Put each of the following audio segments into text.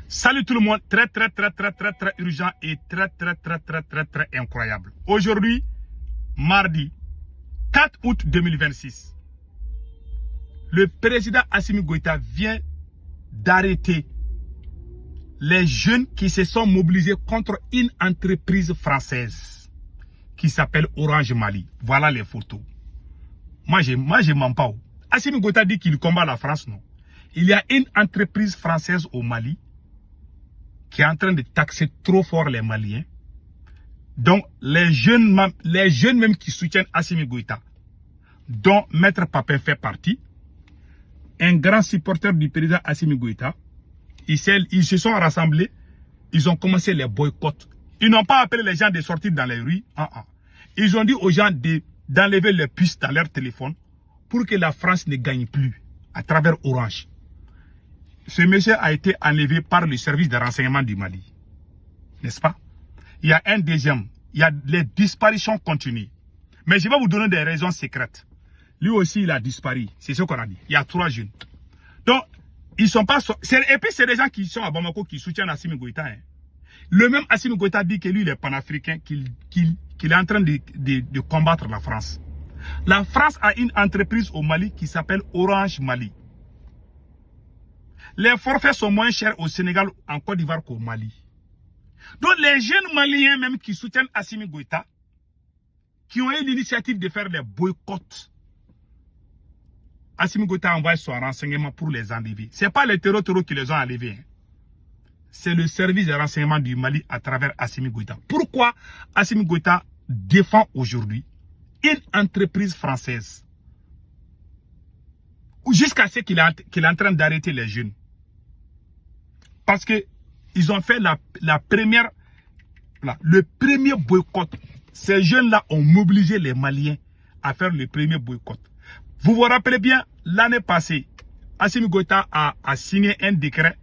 Salut tout le monde, très urgent et très incroyable. Aujourd'hui, mardi 4 août 2026, le président Assimi Goïta vient d'arrêter les jeunes qui se sont mobilisés contre une entreprise française qui s'appelle Orange Mali. Voilà les photos. Moi je mens pas. Assimi Goïta dit qu'il combat la France, non. Il y a une entreprise française au Mali qui est en train de taxer trop fort les Maliens. Donc, les jeunes même qui soutiennent Assimi Goïta, dont Maître Papin fait partie, un grand supporter du président Assimi Goïta, ils se sont rassemblés, ils ont commencé les boycotts. Ils n'ont pas appelé les gens de sortir dans les rues. Ils ont dit aux gens d'enlever les puces dans leur téléphone pour que la France ne gagne plus à travers Orange. Ce monsieur a été enlevé par le service de renseignement du Mali. N'est-ce pas? Il y a un deuxième. Il y a les disparitions continues. Mais je vais vous donner des raisons secrètes. Lui aussi, il a disparu. C'est ce qu'on a dit. Il y a 3 jeunes. Donc, ils sont pas... Et puis, c'est des gens qui sont à Bamako qui soutiennent Assimi Goïta. Hein. Le même Assimi Goïta dit que lui, il est panafricain, qu'il est en train de combattre la France. La France a une entreprise au Mali qui s'appelle Orange Mali. Les forfaits sont moins chers au Sénégal, en Côte d'Ivoire qu'au Mali. Donc les jeunes Maliens même qui soutiennent Assimi Goïta, qui ont eu l'initiative de faire les boycotts, Assimi Goïta a envoyé son renseignement pour les enlever. Ce n'est pas les terreaux qui les ont enlevés. Hein. C'est le service de renseignement du Mali à travers Assimi Goïta. Pourquoi Assimi Goïta défend aujourd'hui une entreprise française jusqu'à ce qu'il est en train d'arrêter les jeunes? Parce que ils ont fait le premier boycott. Ces jeunes-là ont mobilisé les Maliens à faire le premier boycott. Vous vous rappelez bien, l'année passée, Assimi Goïta a signé un décret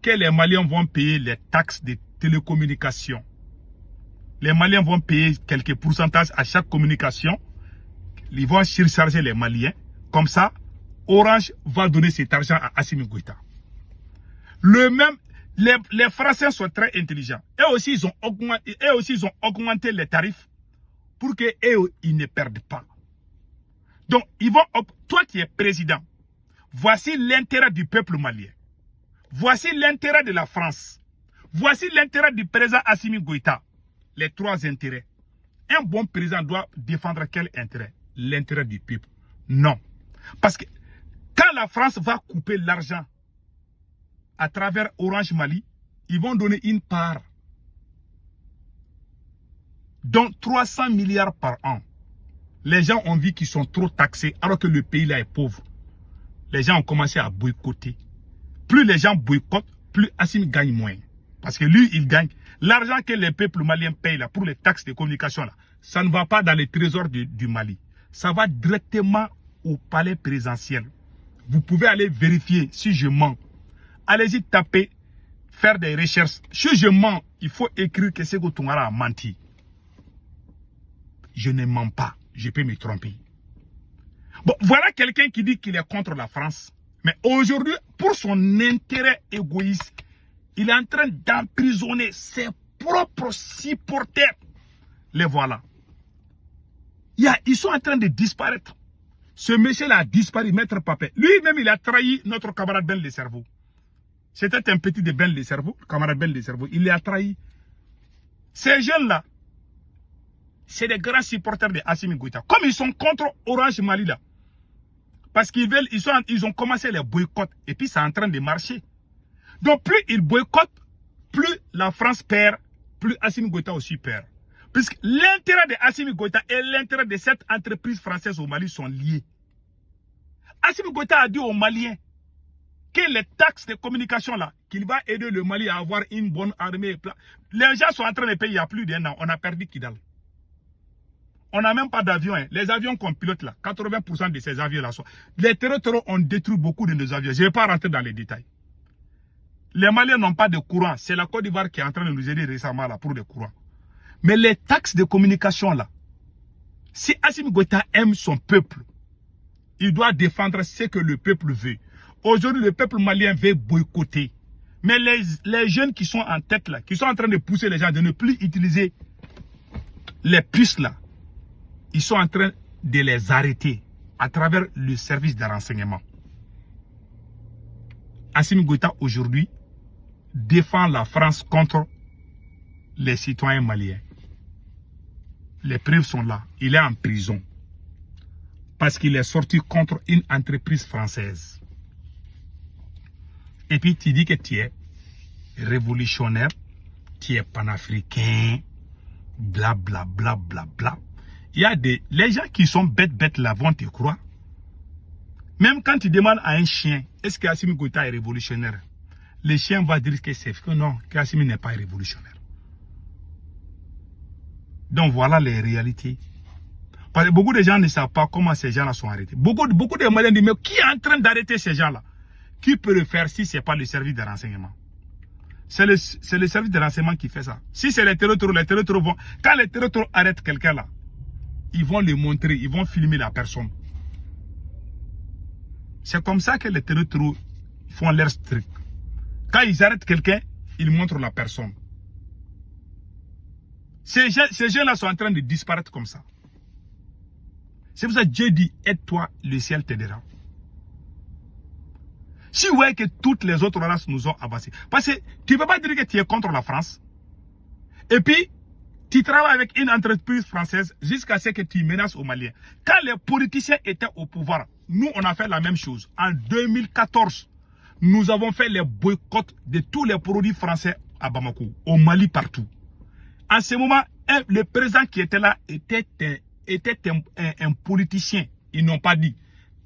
que les Maliens vont payer les taxes de télécommunication. Les Maliens vont payer quelques pourcentages à chaque communication. Ils vont surcharger les Maliens. Comme ça, Orange va donner cet argent à Assimi Goïta. Les Français sont très intelligents. Eux aussi, ils ont augmenté les tarifs pour qu'eux, ils ne perdent pas. Donc, toi qui es président, voici l'intérêt du peuple malien. Voici l'intérêt de la France. Voici l'intérêt du président Assimi Goïta. Les 3 intérêts. Un bon président doit défendre quel intérêt? L'intérêt du peuple. Non. Parce que quand la France va couper l'argent à travers Orange Mali, ils vont donner une part. Donc 300 milliards par an. Les gens ont vu qu'ils sont trop taxés alors que le pays là est pauvre. Les gens ont commencé à boycotter. Plus les gens boycottent, plus Assimi gagne moins. Parce que lui, il gagne. L'argent que les peuples maliens payent là pour les taxes de communication là, ça ne va pas dans les trésors du Mali. Ça va directement au palais présidentiel. Vous pouvez aller vérifier si je mens. Allez-y taper, faire des recherches. Si je mens, il faut écrire que Sékou Toungara a menti. Je ne mens pas. Je peux me tromper. Bon, voilà quelqu'un qui dit qu'il est contre la France. Mais aujourd'hui, pour son intérêt égoïste, il est en train d'emprisonner ses propres supporters. Les voilà. Ils sont en train de disparaître. Ce monsieur-là a disparu, Maître Papin. Lui-même, il a trahi notre camarade Ben Le Cerveau. C'était un petit de Ben Le Cerveau, camarade Ben Le Cerveau. Il l'a trahi. Ces jeunes-là, c'est des grands supporters de Assimi Goïta. Comme ils sont contre Orange Mali là. Parce ils ont commencé les boycotts. Et puis c'est en train de marcher. Donc plus ils boycottent, plus la France perd, plus Assimi Goïta aussi perd. Puisque l'intérêt de Assimi Goïta et l'intérêt de cette entreprise française au Mali sont liés. Assimi Goïta a dit aux Maliens que les taxes de communication là, qu'il va aider le Mali à avoir une bonne armée. Les gens sont en train de payer il y a plus d'1 an. On a perdu Kidal. On n'a même pas d'avions. Hein. Les avions qu'on pilote là, 80% de ces avions là sont... Les terroristes ont détruit beaucoup de nos avions. Je ne vais pas rentrer dans les détails. Les Maliens n'ont pas de courant. C'est la Côte d'Ivoire qui est en train de nous aider récemment là pour le courant. Mais les taxes de communication là, si Assimi Goïta aime son peuple, il doit défendre ce que le peuple veut. Aujourd'hui, le peuple malien veut boycotter. Mais les jeunes qui sont en tête là, qui sont en train de pousser les gens de ne plus utiliser les puces là, ils sont en train de les arrêter à travers le service de renseignement. Assimi Goïta aujourd'hui défend la France contre les citoyens maliens. Les preuves sont là. Il est en prison parce qu'il est sorti contre une entreprise française. Et puis tu dis que tu es révolutionnaire, tu es panafricain, bla bla bla bla bla. Il y a les gens qui sont bêtes là vont te croire. Même quand tu demandes à un chien, est-ce que Assimi Goïta est révolutionnaire? Le chien va dire que c'est que non, qu'Assimi n'est pas révolutionnaire. Donc voilà les réalités. Parce que beaucoup de gens ne savent pas comment ces gens-là sont arrêtés. Beaucoup de Maliens disent, mais qui est en train d'arrêter ces gens-là? Qui peut le faire si ce n'est pas le service de renseignement? C'est le service de renseignement qui fait ça. Si c'est les terroristes vont... Quand les terroristes arrêtent quelqu'un là, ils vont le montrer, ils vont filmer la personne. C'est comme ça que les terroristes font leur strict. Quand ils arrêtent quelqu'un, ils montrent la personne. Ces gens-là sont en train de disparaître comme ça. C'est pour ça que Dieu dit, aide-toi, le ciel t'aidera. Si vous voyez que toutes les autres races nous ont avancé, parce que tu ne peux pas dire que tu es contre la France, et puis tu travailles avec une entreprise française jusqu'à ce que tu menaces aux Maliens. Quand les politiciens étaient au pouvoir, nous on a fait la même chose. En 2014, nous avons fait les boycotts de tous les produits français à Bamako, au Mali, partout. En ce moment, le président qui était là était un politicien. Ils n'ont pas dit.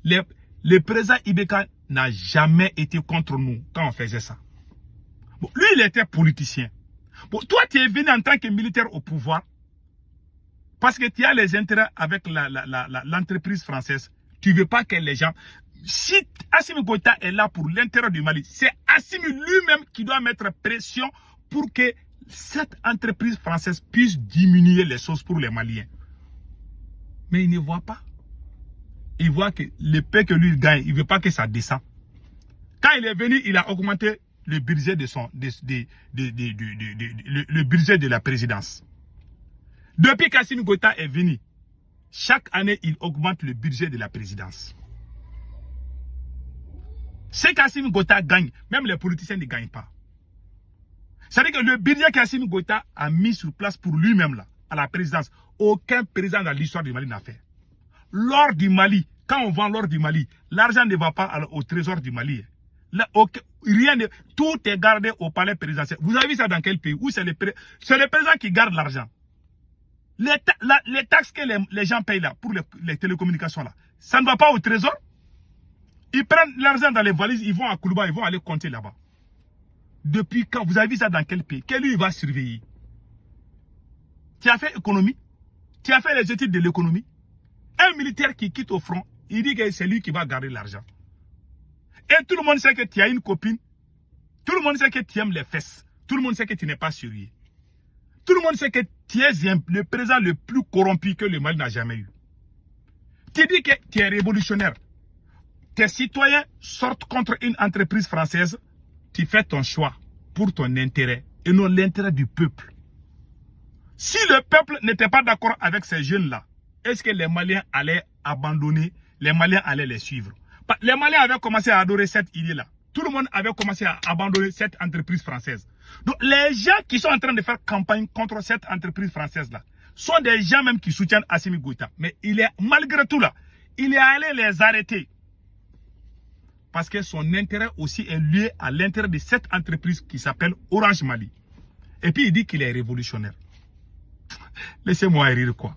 Le président Ibeka n'a jamais été contre nous quand on faisait ça. Bon, lui, il était politicien. Bon, toi, tu es venu en tant que militaire au pouvoir parce que tu as les intérêts avec l'entreprise française. Tu ne veux pas que les gens... Si Assimi Goïta est là pour l'intérêt du Mali, c'est Assimi lui-même qui doit mettre pression pour que cette entreprise française puisse diminuer les choses pour les Maliens. Mais il ne voit pas. Il voit que le paix que lui gagne, il ne veut pas que ça descende. Quand il est venu, il a augmenté le budget le budget de la présidence. Depuis qu'Assimi Goïta est venu, chaque année, il augmente le budget de la présidence. Ce qu'Assimi Goïta gagne, même les politiciens ne gagnent pas. C'est-à-dire que le budget qu'Assimi Goïta a mis sur place pour lui-même là, à la présidence, aucun président dans l'histoire du Mali n'a fait. L'or du Mali, quand on vend l'or du Mali, l'argent ne va pas au trésor du Mali. Là, tout est gardé au palais présidentiel. Vous avez vu ça dans quel pays? Où c'est le président qui garde l'argent. Les taxes que les gens payent là pour les télécommunications là, ça ne va pas au trésor. Ils prennent l'argent dans les valises, ils vont à Koulouba, ils vont aller compter là-bas. Depuis quand? Vous avez vu ça dans quel pays? Quel lui va surveiller? Tu as fait économie? Tu as fait les études de l'économie? Un militaire qui quitte au front, il dit que c'est lui qui va garder l'argent. Et tout le monde sait que tu as une copine. Tout le monde sait que tu aimes les fesses. Tout le monde sait que tu n'es pas surveillé. Tout le monde sait que tu es le président le plus corrompu que le Mali n'a jamais eu. Tu dis que tu es révolutionnaire. Tes citoyens sortent contre une entreprise française. Tu fais ton choix pour ton intérêt et non l'intérêt du peuple. Si le peuple n'était pas d'accord avec ces jeunes-là, est-ce que les Maliens allaient abandonner, les Maliens allaient les suivre? Les Maliens avaient commencé à adorer cette idée-là. Tout le monde avait commencé à abandonner cette entreprise française. Donc les gens qui sont en train de faire campagne contre cette entreprise française-là sont des gens même qui soutiennent Assimi Goïta. Mais il est, malgré tout là, il est allé les arrêter. Parce que son intérêt aussi est lié à l'intérêt de cette entreprise qui s'appelle Orange Mali. Et puis il dit qu'il est révolutionnaire. Laissez-moi rire quoi.